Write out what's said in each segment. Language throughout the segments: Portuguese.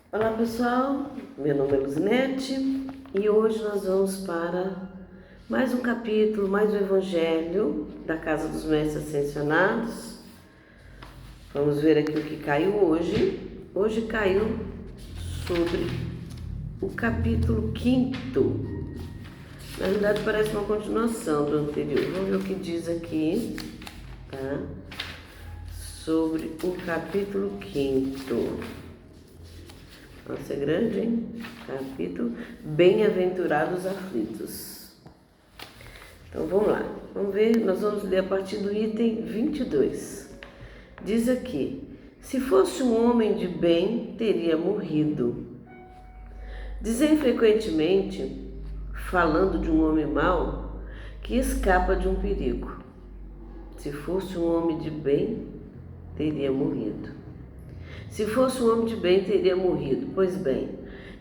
Olá pessoal, meu nome é Luzinete e hoje nós vamos para mais um capítulo, mais um Evangelho da Casa dos Mestres Ascensionados. Vamos ver aqui o que caiu hoje. Hoje caiu sobre o capítulo 5º. Na verdade parece uma continuação do anterior. Vamos ver o que diz aqui, tá? Sobre o capítulo 5º. Nossa, é grande, hein? Capítulo Bem-aventurados aflitos. Então vamos lá, vamos ver, nós vamos ler a partir do item 22. Diz aqui: se fosse um homem de bem, teria morrido. Dizem frequentemente, falando de um homem mau, que escapa de um perigo. Se fosse um homem de bem, teria morrido. Se fosse um homem de bem, teria morrido. Pois bem,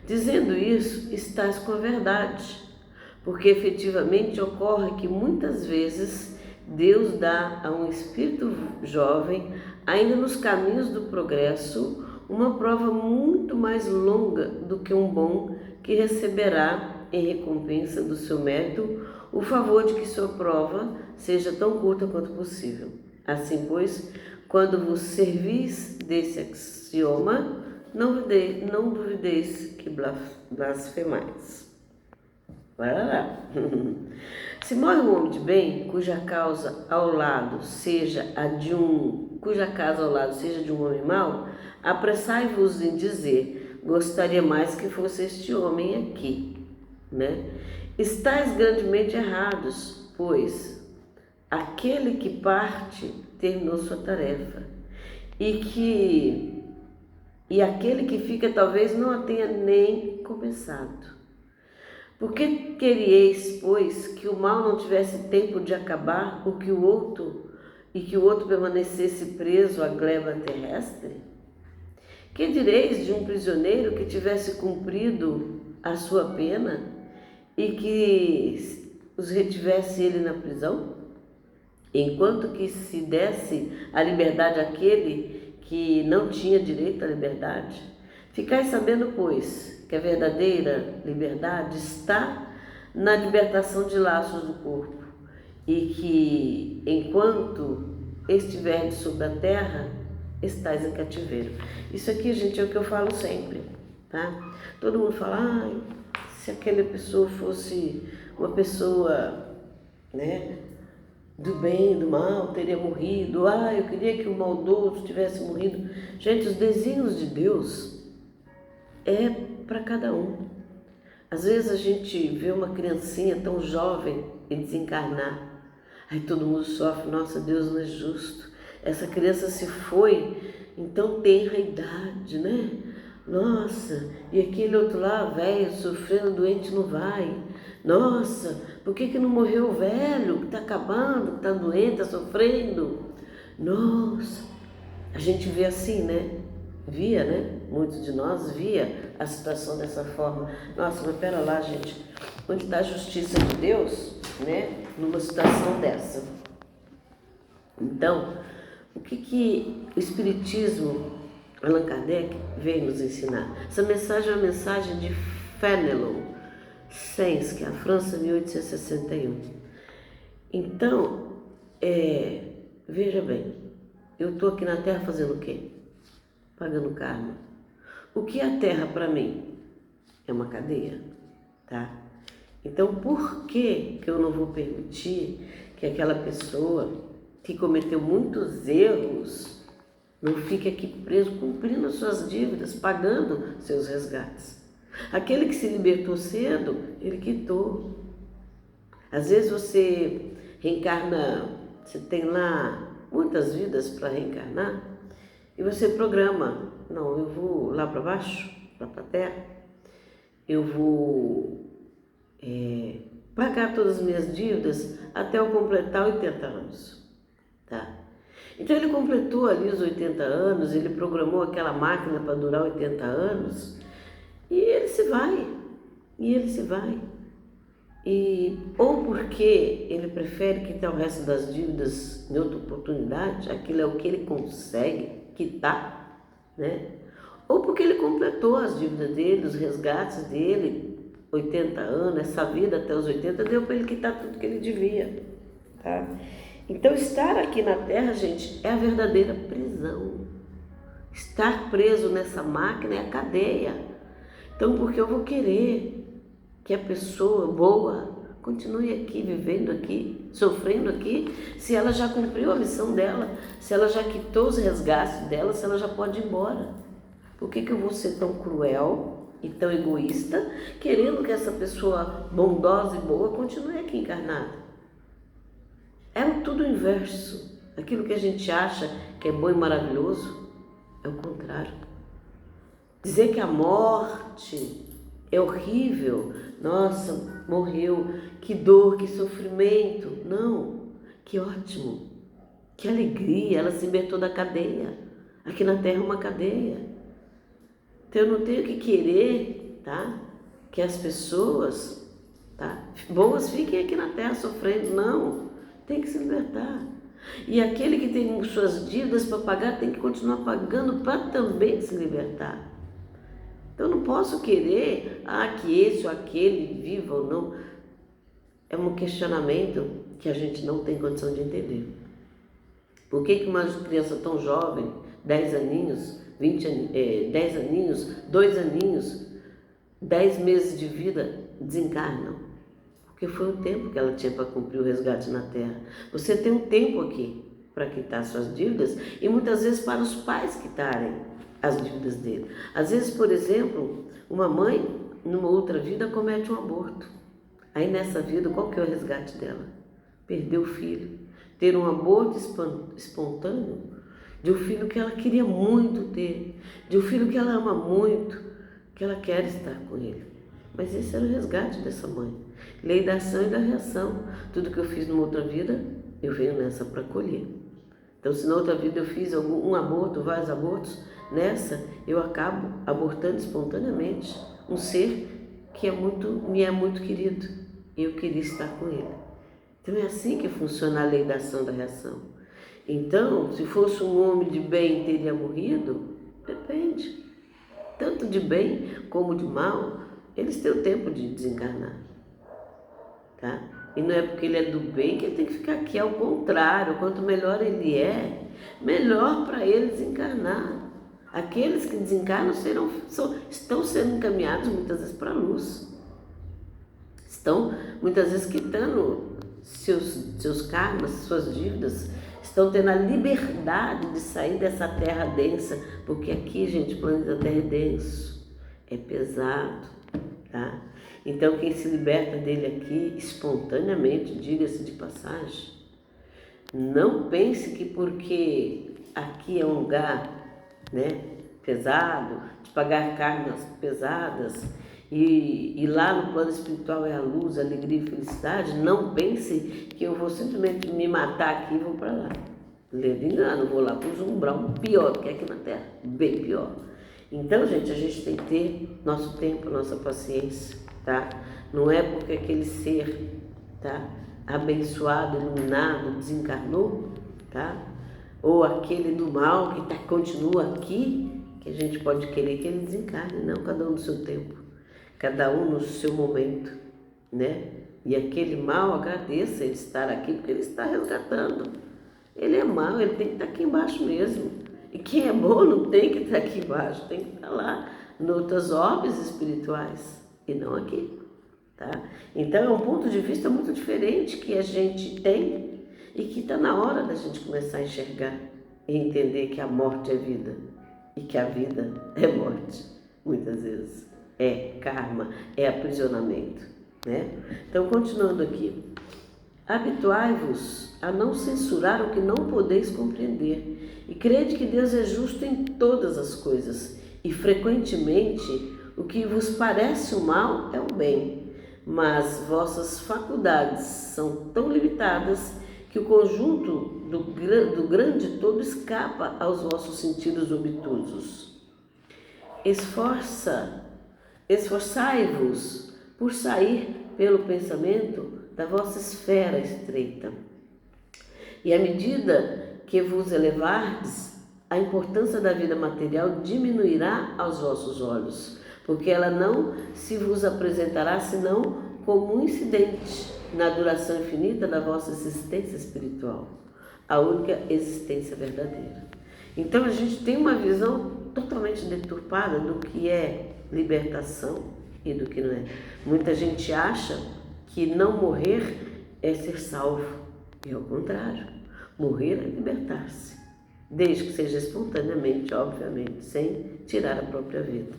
dizendo isso, estás com a verdade, porque efetivamente ocorre que muitas vezes Deus dá a um espírito jovem, ainda nos caminhos do progresso, uma prova muito mais longa do que um bom que receberá, em recompensa do seu mérito, o favor de que sua prova seja tão curta quanto possível. Assim, pois, quando vos servis desse axioma, não duvideis que blasfemais. Se morre um homem de bem, cuja causa ao lado seja de um homem mau, apressai-vos em dizer: gostaria mais que fosse este homem aqui, né? Estais grandemente errados, pois aquele que parte terminou sua tarefa, e aquele que fica talvez não a tenha nem começado. Por que queríeis, pois, que o mal não tivesse tempo de acabar, e que o outro permanecesse preso à gleba terrestre? Que direis de um prisioneiro que tivesse cumprido a sua pena e que os retivesse ele na prisão? Enquanto que se desse a liberdade àquele que não tinha direito à liberdade? Ficai sabendo, pois, que a verdadeira liberdade está na libertação de laços do corpo, e que, enquanto estiverdes sobre a terra, estáis em cativeiro. Isso aqui, gente, é o que eu falo sempre, tá? Todo mundo fala, se aquela pessoa fosse uma pessoa, né, do bem e do mal, teria morrido. Eu queria que o maldoso tivesse morrido. Gente, os desígnios de Deus é para cada um. Às vezes a gente vê uma criancinha tão jovem e desencarnar. Aí todo mundo sofre, nossa, Deus não é justo. Essa criança se foi em tão tenra idade, né? Nossa, e aquele outro lá, velho, sofrendo, doente, não vai. Nossa, por que não morreu o velho, que está acabando, que está doente, está sofrendo? Nossa, a gente vê assim, né? Via, né? Muitos de nós via a situação dessa forma. Nossa, mas pera lá, gente, onde está a justiça de Deus, né? Numa situação dessa. Então, o que o Espiritismo, Allan Kardec, veio nos ensinar? Essa mensagem é uma mensagem de Fénelon, Sens, que é a França, 1861. Então, veja bem, eu estou aqui na Terra fazendo o quê? Pagando karma. O que é a Terra para mim? É uma cadeia, tá? Então, por que eu não vou permitir que aquela pessoa que cometeu muitos erros não fique aqui preso, cumprindo as suas dívidas, pagando seus resgates? Aquele que se libertou cedo, ele quitou. Às vezes você reencarna, você tem lá muitas vidas para reencarnar, e você programa: não, eu vou lá para baixo, lá para a terra, eu vou pagar todas as minhas dívidas até eu completar 80 anos, tá? Então ele completou ali os 80 anos, ele programou aquela máquina para durar 80 anos, e ele se vai, ou porque ele prefere quitar o resto das dívidas em outra oportunidade, aquilo é o que ele consegue quitar, né? ou porque ele completou as dívidas dele, os resgates dele, 80 anos, essa vida até os 80, deu para ele quitar tudo que ele devia, tá? Então, estar aqui na Terra, gente, é a verdadeira prisão. Estar preso nessa máquina é a cadeia. Então, porque eu vou querer que a pessoa boa continue aqui, vivendo aqui, sofrendo aqui, se ela já cumpriu a missão dela, se ela já quitou os resgates dela, se ela já pode ir embora? Por que eu vou ser tão cruel e tão egoísta, querendo que essa pessoa bondosa e boa continue aqui encarnada? É tudo o inverso. Aquilo que a gente acha que é bom e maravilhoso é o contrário. Dizer que a morte é horrível, nossa, morreu, que dor, que sofrimento. Não, que ótimo, que alegria, ela se libertou da cadeia. Aqui na Terra é uma cadeia. Então eu não tenho que querer, tá, que as pessoas, tá, boas fiquem aqui na Terra sofrendo. Não, tem que se libertar. E aquele que tem suas dívidas para pagar tem que continuar pagando para também se libertar. Então, eu não posso querer que esse ou aquele viva ou não. É um questionamento que a gente não tem condição de entender. Por que uma criança tão jovem, 10 aninhos, 10 aninhos, 2 aninhos, 10 meses de vida, desencarnam? Porque foi o tempo que ela tinha para cumprir o resgate na Terra. Você tem um tempo aqui para quitar suas dívidas e muitas vezes para os pais quitarem as dívidas dele. Às vezes, por exemplo, uma mãe, numa outra vida, comete um aborto. Aí nessa vida, qual que é o resgate dela? Perder o filho. Ter um aborto espontâneo de um filho que ela queria muito ter, de um filho que ela ama muito, que ela quer estar com ele. Mas esse era o resgate dessa mãe. Lei da ação e da reação. Tudo que eu fiz numa outra vida, eu venho nessa para colher. Então, se na outra vida eu fiz um aborto, vários abortos, nessa eu acabo abortando espontaneamente um ser que me é muito querido e eu queria estar com ele. Então é assim que funciona a lei da ação e da reação. Então, se fosse um homem de bem teria morrido? Depende. Tanto de bem como de mal, eles têm o tempo de desencarnar. Tá? E não é porque ele é do bem que ele tem que ficar aqui, ao contrário, quanto melhor ele é, melhor para ele desencarnar. Aqueles que desencarnam estão sendo encaminhados muitas vezes para a luz. Estão muitas vezes quitando seus karmas, suas dívidas, estão tendo a liberdade de sair dessa terra densa, porque aqui, gente, o planeta Terra é denso, é pesado, tá? Então, quem se liberta dele aqui, espontaneamente, diga-se de passagem, não pense que porque aqui é um lugar, né, pesado, de pagar karmas pesadas, e lá no plano espiritual é a luz, a alegria e felicidade, não pense que eu vou simplesmente me matar aqui e vou para lá. Ledo engano, vou lá para o umbral, pior do que aqui na Terra, bem pior. Então, gente, a gente tem que ter nosso tempo, nossa paciência, tá? Não é porque aquele ser, tá, abençoado, iluminado, desencarnou, tá? Ou aquele do mal que continua aqui, que a gente pode querer que ele desencarne. Não, cada um no seu tempo, cada um no seu momento, né? E aquele mal, agradeça ele estar aqui, porque ele está resgatando. Ele é mau, ele tem que estar aqui embaixo mesmo. E quem é bom não tem que estar aqui embaixo, tem que estar lá, em outras orbes espirituais, e não aqui, tá? Então é um ponto de vista muito diferente que a gente tem e que está na hora da gente começar a enxergar e entender que a morte é vida e que a vida é morte, muitas vezes. É karma, é aprisionamento, né? Então, continuando aqui. Habituai-vos a não censurar o que não podeis compreender e crede que Deus é justo em todas as coisas e frequentemente o que vos parece o mal é o bem, mas vossas faculdades são tão limitadas que o conjunto do grande todo escapa aos vossos sentidos obtusos. Esforçai-vos por sair pelo pensamento da vossa esfera estreita. E à medida que vos elevardes, a importância da vida material diminuirá aos vossos olhos, porque ela não se vos apresentará senão como um incidente na duração infinita da vossa existência espiritual, a única existência verdadeira. Então a gente tem uma visão totalmente deturpada do que é libertação e do que não é. Muita gente acha que não morrer é ser salvo, e ao contrário, morrer é libertar-se, desde que seja espontaneamente, obviamente, sem tirar a própria vida.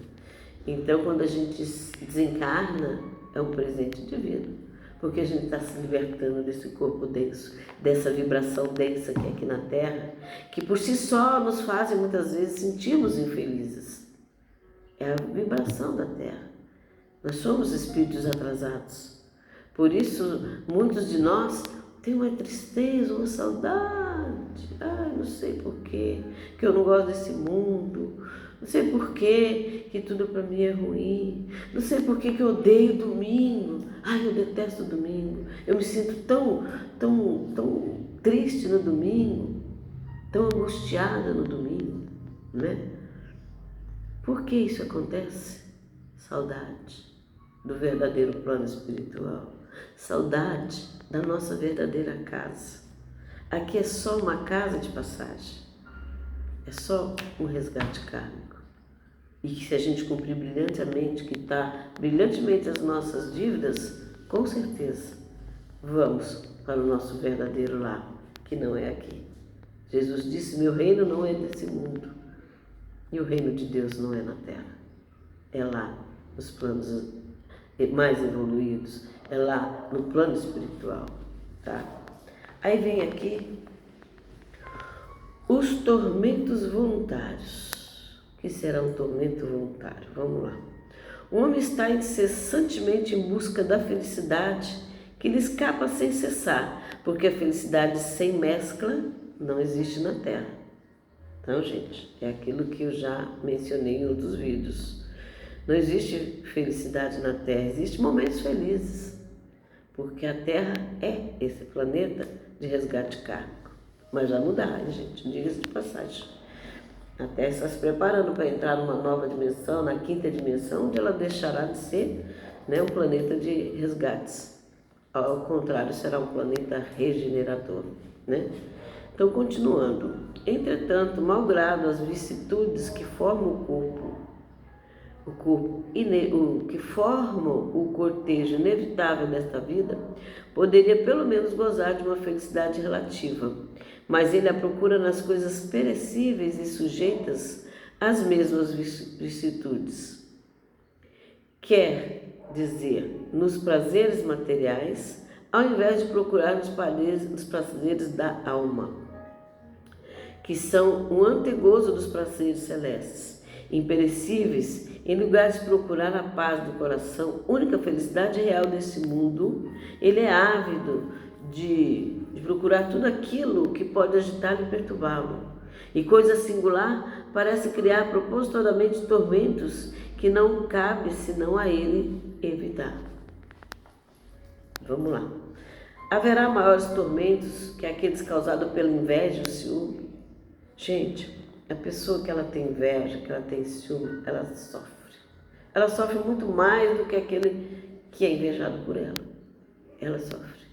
Então, quando a gente desencarna, é um presente divino, porque a gente está se libertando desse corpo denso, dessa vibração densa que é aqui na Terra, que por si só nos fazem muitas vezes sentirmos infelizes. É a vibração da Terra. Nós somos espíritos atrasados. Por isso, muitos de nós têm uma tristeza, uma saudade. Não sei porquê, que eu não gosto desse mundo. Não sei porquê que tudo para mim é ruim. Não sei porquê que eu odeio domingo. Eu detesto domingo. Eu me sinto tão triste no domingo, tão angustiada no domingo, né? Por que isso acontece? Saudade do verdadeiro plano espiritual. Saudade da nossa verdadeira casa. Aqui é só uma casa de passagem. É só um resgate kármico. E que se a gente cumprir brilhantemente, quitar brilhantemente as nossas dívidas, com certeza vamos para o nosso verdadeiro lar, que não é aqui. Jesus disse: meu reino não é desse mundo. E o reino de Deus não é na terra. É lá, nos planos mais evoluídos. É lá, no plano espiritual. Tá? Aí vem aqui os tormentos voluntários. O que será um tormento voluntário? Vamos lá. O homem está incessantemente em busca da felicidade que lhe escapa sem cessar, porque a felicidade sem mescla não existe na Terra. Então, gente, é aquilo que eu já mencionei em outros vídeos. Não existe felicidade na Terra, existem momentos felizes, porque a Terra é esse planeta de resgate kármico. Mas já mudará, gente, diga-se de passagem. A Terra está se preparando para entrar numa nova dimensão, na quinta dimensão, onde ela deixará de ser, um planeta de resgates. Ao contrário, será um planeta regenerador, né? Então, continuando. Entretanto, malgrado as vicissitudes que formam que formam o cortejo inevitável desta vida, poderia pelo menos gozar de uma felicidade relativa, mas ele a procura nas coisas perecíveis e sujeitas às mesmas vicissitudes. Quer dizer, nos prazeres materiais, ao invés de procurar nos prazeres da alma, que são um antegozo dos prazeres celestes, imperecíveis, em lugar de procurar a paz do coração, única felicidade real desse mundo, ele é ávido de procurar tudo aquilo que pode agitá-lo e perturbá-lo. E coisa singular, parece criar propositadamente tormentos que não cabe senão a ele evitar. Vamos lá. Haverá maiores tormentos que aqueles causados pela inveja e o ciúme? Gente, a pessoa que ela tem inveja, que ela tem ciúme, ela sofre. Ela sofre muito mais do que aquele que é invejado por ela. Ela sofre.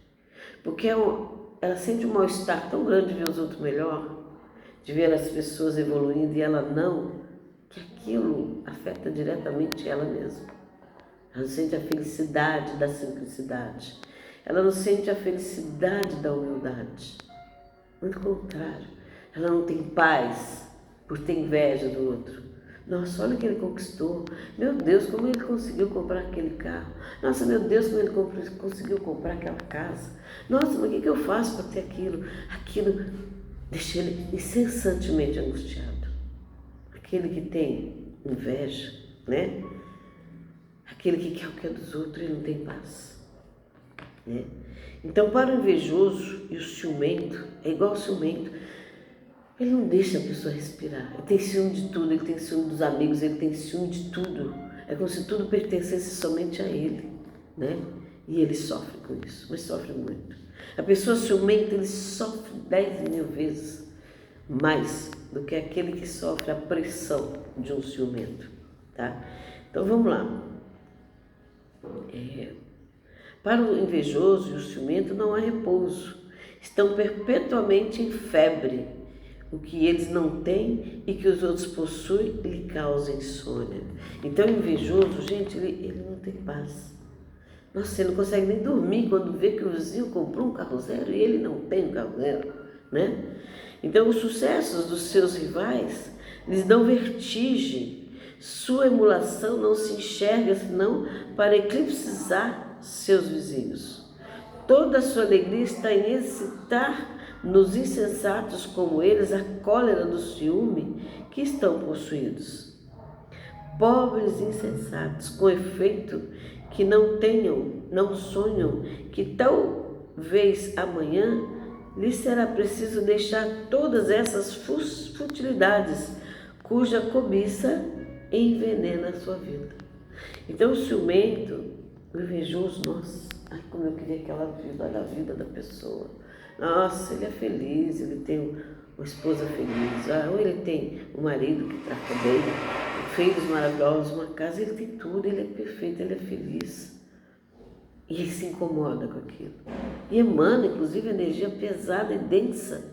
Porque ela sente um mal-estar tão grande de ver os outros melhor, de ver as pessoas evoluindo e ela não, que aquilo afeta diretamente ela mesma. Ela não sente a felicidade da simplicidade. Ela não sente a felicidade da humildade. Muito contrário. Ela não tem paz por ter inveja do outro. Nossa, olha o que ele conquistou. Meu Deus, como ele conseguiu comprar aquele carro. Nossa, meu Deus, como ele conseguiu comprar aquela casa. Nossa, mas o que eu faço para ter aquilo? Aquilo deixa ele incessantemente angustiado. Aquele que tem inveja, né? Aquele que quer o que é dos outros, ele não tem paz, né? Então, para o invejoso e o ciumento, é igual ao ciumento, ele não deixa a pessoa respirar. Ele tem ciúme de tudo, ele tem ciúme dos amigos, ele tem ciúme de tudo. É como se tudo pertencesse somente a ele, né? E ele sofre com isso, mas sofre muito. A pessoa ciumenta, ele sofre 10 mil vezes mais do que aquele que sofre a pressão de um ciumento, tá? Então vamos lá. Para o invejoso e o ciumento não há repouso. Estão perpetuamente em febre. O que eles não têm e que os outros possuem lhe causa insônia. Então o invejoso, gente, ele não tem paz. Nossa, ele não consegue nem dormir quando vê que o vizinho comprou um carro zero e ele não tem um carro zero, né? Então os sucessos dos seus rivais lhes dão vertigem. Sua emulação não se enxerga senão para eclipsar seus vizinhos. Toda a sua alegria está em excitar nos insensatos como eles a cólera do ciúme que estão possuídos. Pobres insensatos, com efeito, que não sonham que talvez amanhã lhes será preciso deixar todas essas futilidades, cuja cobiça envenena a sua vida. Então o ciumento, o invejoso, nossa, ai como eu queria aquela vida, olha a vida da pessoa. Nossa, ele é feliz, ele tem uma esposa feliz, ou ele tem um marido que trata bem, filhos maravilhosos, uma casa, ele tem tudo, ele é perfeito, ele é feliz. E ele se incomoda com aquilo. E emana, inclusive, energia pesada e densa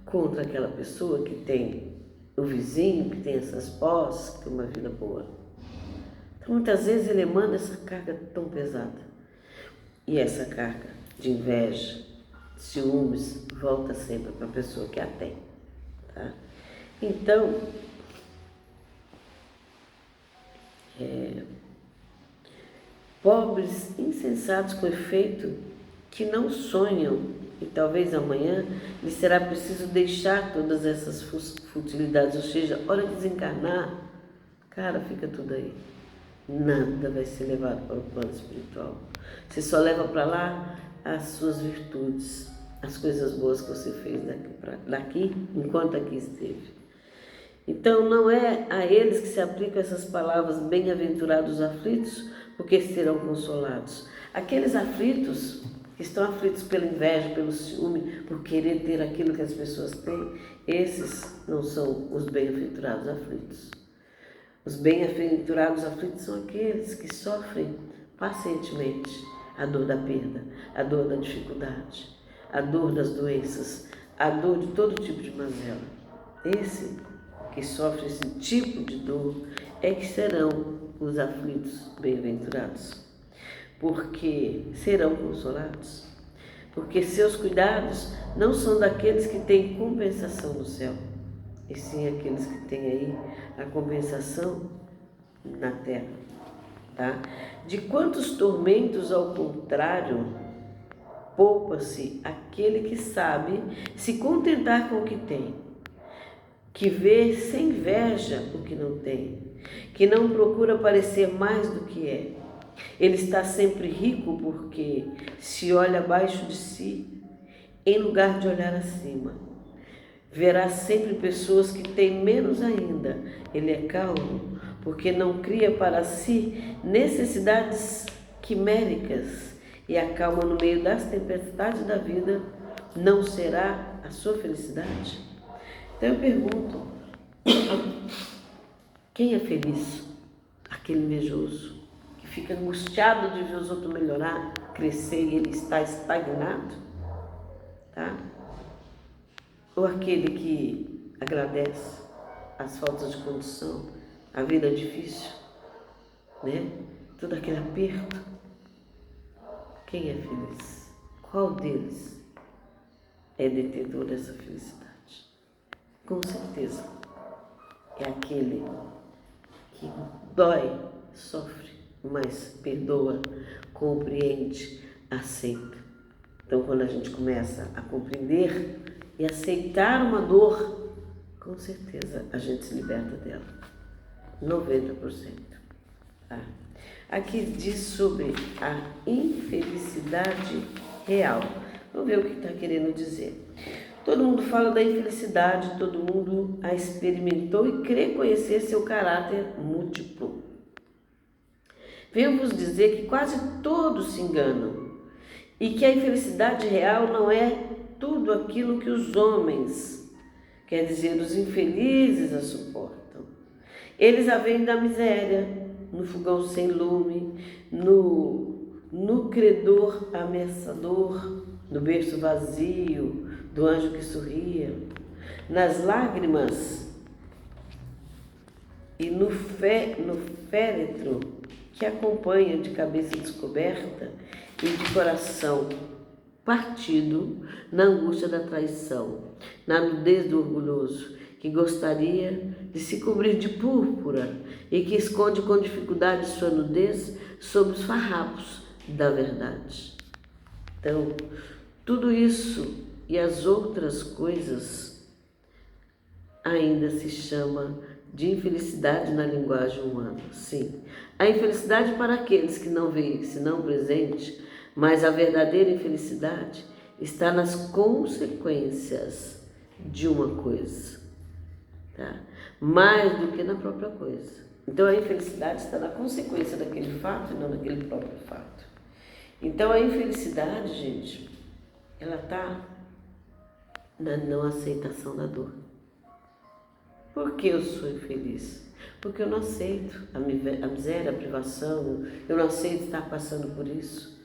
contra aquela pessoa que tem o vizinho, que tem essas posses, que tem uma vida boa. Então, muitas vezes ele emana essa carga tão pesada. E essa carga de inveja, de ciúmes, volta sempre para a pessoa que a tem. Tá? Então, pobres insensatos com efeito que não sonham e talvez amanhã lhe será preciso deixar todas essas futilidades, ou seja, hora de desencarnar, cara, fica tudo aí. Nada vai ser levado para o plano espiritual. Você só leva para lá as suas virtudes, as coisas boas que você fez daqui enquanto aqui esteve. Então não é a eles que se aplicam essas palavras, bem-aventurados aflitos, porque serão consolados. Aqueles aflitos, que estão aflitos pela inveja, pelo ciúme, por querer ter aquilo que as pessoas têm, esses não são os bem-aventurados aflitos. Os bem-aventurados aflitos são aqueles que sofrem pacientemente a dor da perda, a dor da dificuldade, a dor das doenças, a dor de todo tipo de mazela. Esse que sofre esse tipo de dor é que serão os aflitos bem-aventurados, porque serão consolados, porque seus cuidados não são daqueles que têm compensação no céu, e sim aqueles que têm aí a compensação na terra, tá? De quantos tormentos, ao contrário, poupa-se aquele que sabe se contentar com o que tem, que vê sem inveja o que não tem, que não procura parecer mais do que é. Ele está sempre rico porque se olha abaixo de si, em lugar de olhar acima. Verá sempre pessoas que têm menos ainda. Ele é calmo porque não cria para si necessidades quiméricas e a calma no meio das tempestades da vida não será a sua felicidade? Então eu pergunto, quem é feliz? Aquele invejoso, que fica angustiado de ver os outros melhorar, crescer e ele está estagnado, tá? Ou aquele que agradece as faltas de condição, a vida difícil, né? Todo aquele aperto. Quem é feliz? Qual deles é detentor dessa felicidade? Com certeza é aquele que dói, sofre, mas perdoa, compreende, aceita. Então, quando a gente começa a compreender e aceitar uma dor, com certeza a gente se liberta dela. 90%. Tá? Aqui diz sobre a infelicidade real. Vamos ver o que está querendo dizer. Todo mundo fala da infelicidade, todo mundo a experimentou e crê conhecer seu caráter múltiplo. Venho vos dizer que quase todos se enganam e que a infelicidade real não é tudo aquilo que os homens quer dizer, os infelizes a suportam. Eles a veem da miséria, no fogão sem lume, no credor ameaçador, no berço vazio do anjo que sorria, nas lágrimas e no féretro que acompanha de cabeça descoberta e de coração partido na angústia da traição, na nudez do orgulhoso, que gostaria de se cobrir de púrpura e que esconde com dificuldade sua nudez sob os farrapos da verdade. Então, tudo isso e as outras coisas ainda se chama de infelicidade na linguagem humana. Sim, a infelicidade para aqueles que não veem senão o presente, mas a verdadeira infelicidade está nas consequências de uma coisa, tá? Mais do que na própria coisa. Então a infelicidade está na consequência daquele fato e não daquele próprio fato. Então a infelicidade, gente, ela está na não aceitação da dor. Por que eu sou infeliz? Porque eu não aceito a miséria, a privação, eu não aceito estar passando por isso.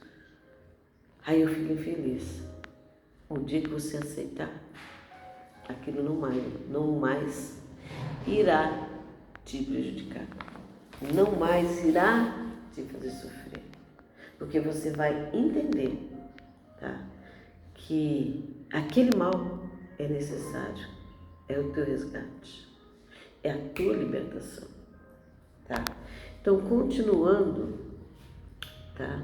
Aí eu fico infeliz. O dia que você aceitar, aquilo não mais irá te prejudicar. Não mais irá te fazer sofrer. Porque você vai entender, tá, que aquele mal é necessário, é o teu resgate, é a tua libertação, tá? Então, continuando, tá?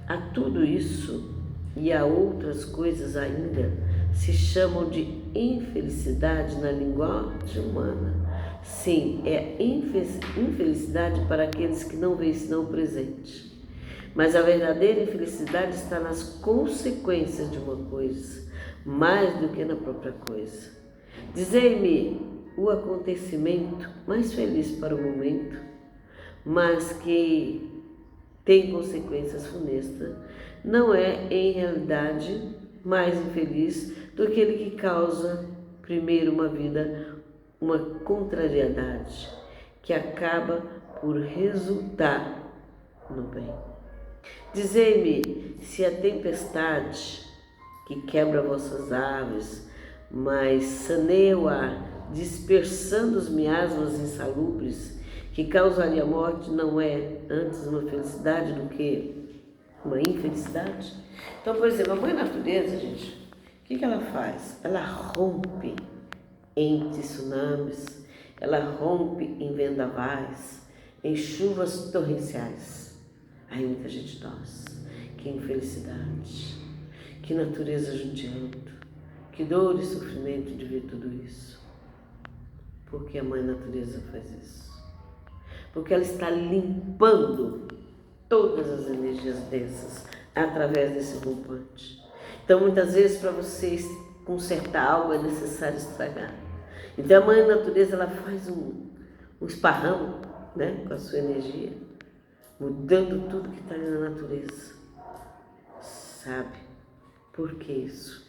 A tudo isso e a outras coisas ainda se chamam de infelicidade na linguagem humana. Sim, é infelicidade para aqueles que não veem senão o presente. Mas a verdadeira infelicidade está nas consequências de uma coisa, mais do que na própria coisa. Dizei-me o acontecimento mais feliz para o momento, mas que tem consequências funestas, não é, em realidade, mais infeliz do que aquele que causa, primeiro, uma contrariedade, que acaba por resultar no bem. Dizei-me se a tempestade que quebra vossas árvores, mas saneia o ar, dispersando os miasmas insalubres, que causaria a morte, não é antes uma felicidade do que uma infelicidade? Então, por exemplo, a mãe natureza, gente, o que ela faz? Ela rompe em tsunamis, ela rompe em vendavais, em chuvas torrenciais. Aí muita gente torce. Que infelicidade, que natureza judiando, que dor e sofrimento de ver tudo isso. Por que a mãe natureza faz isso? Porque ela está limpando todas as energias densas através desse rompante. Então, muitas vezes, para vocês consertar algo, é necessário estragar. Então, a mãe natureza, ela faz um esparramo, né, com a sua energia, mudando tudo que está ali na natureza. Sabe? Por que isso?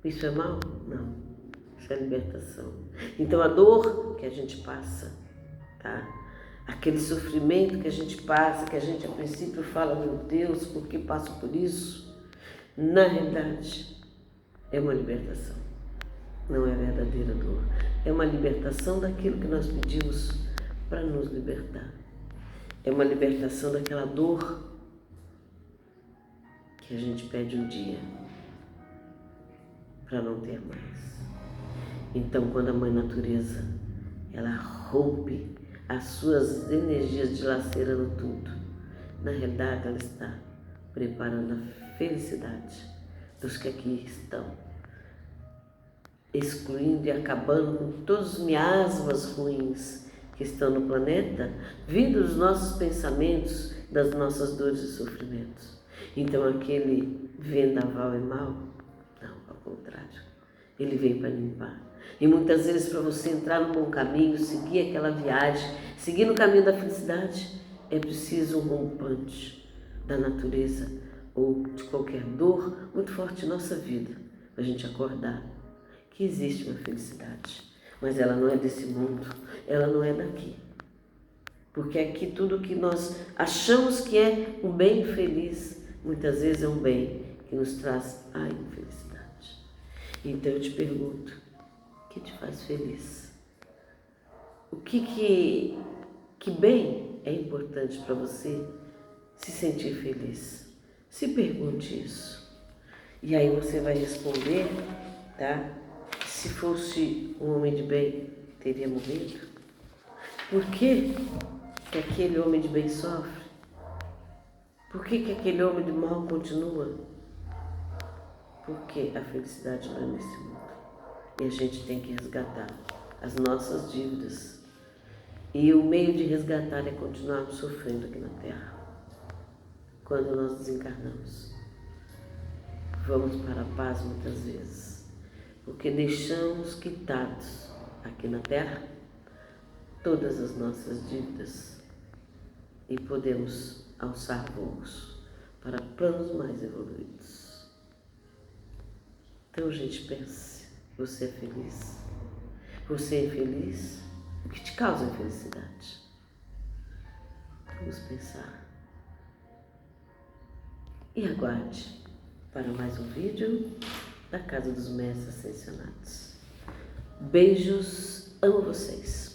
Isso é mal? Não. Isso é libertação. Então, a dor que a gente passa, tá? Aquele sofrimento que a gente passa, que a gente a princípio fala, meu Deus, por que passo por isso? Na realidade, é uma libertação. Não é verdadeira dor. É uma libertação daquilo que nós pedimos para nos libertar. É uma libertação daquela dor que a gente pede um dia para não ter mais. Então, quando a Mãe Natureza, ela rompe as suas energias dilacerando tudo, na realidade ela está preparando a felicidade dos que aqui estão, excluindo e acabando com todos os miasmas ruins que estão no planeta, vindo dos nossos pensamentos, das nossas dores e sofrimentos. Então aquele vendaval é mau? Não, ao contrário, ele vem para limpar. E muitas vezes, para você entrar no bom caminho, seguir aquela viagem, seguir no caminho da felicidade, é preciso um rompante da natureza, ou de qualquer dor muito forte em nossa vida, a gente acordar que existe uma felicidade, mas ela não é desse mundo, ela não é daqui. Porque aqui tudo que nós achamos que é um bem feliz, muitas vezes é um bem que nos traz a infelicidade. Então eu te pergunto, o que te faz feliz? O que bem é importante para você se sentir feliz? Se pergunte isso. E aí você vai responder, tá? Se fosse um homem de bem, teria morrido? Por que aquele homem de bem sofre? Por que aquele homem de mal continua? Porque a felicidade não é nesse mundo. E a gente tem que resgatar as nossas dívidas. E o meio de resgatar é continuarmos sofrendo aqui na Terra. Quando nós desencarnamos, vamos para a paz muitas vezes, porque deixamos quitados aqui na Terra todas as nossas dívidas e podemos alçar voos para planos mais evoluídos. Então, gente, pense, você é feliz? Você é infeliz? O que te causa infelicidade? Vamos pensar. E aguarde para mais um vídeo da Casa dos Mestres Ascensionados. Beijos, amo vocês.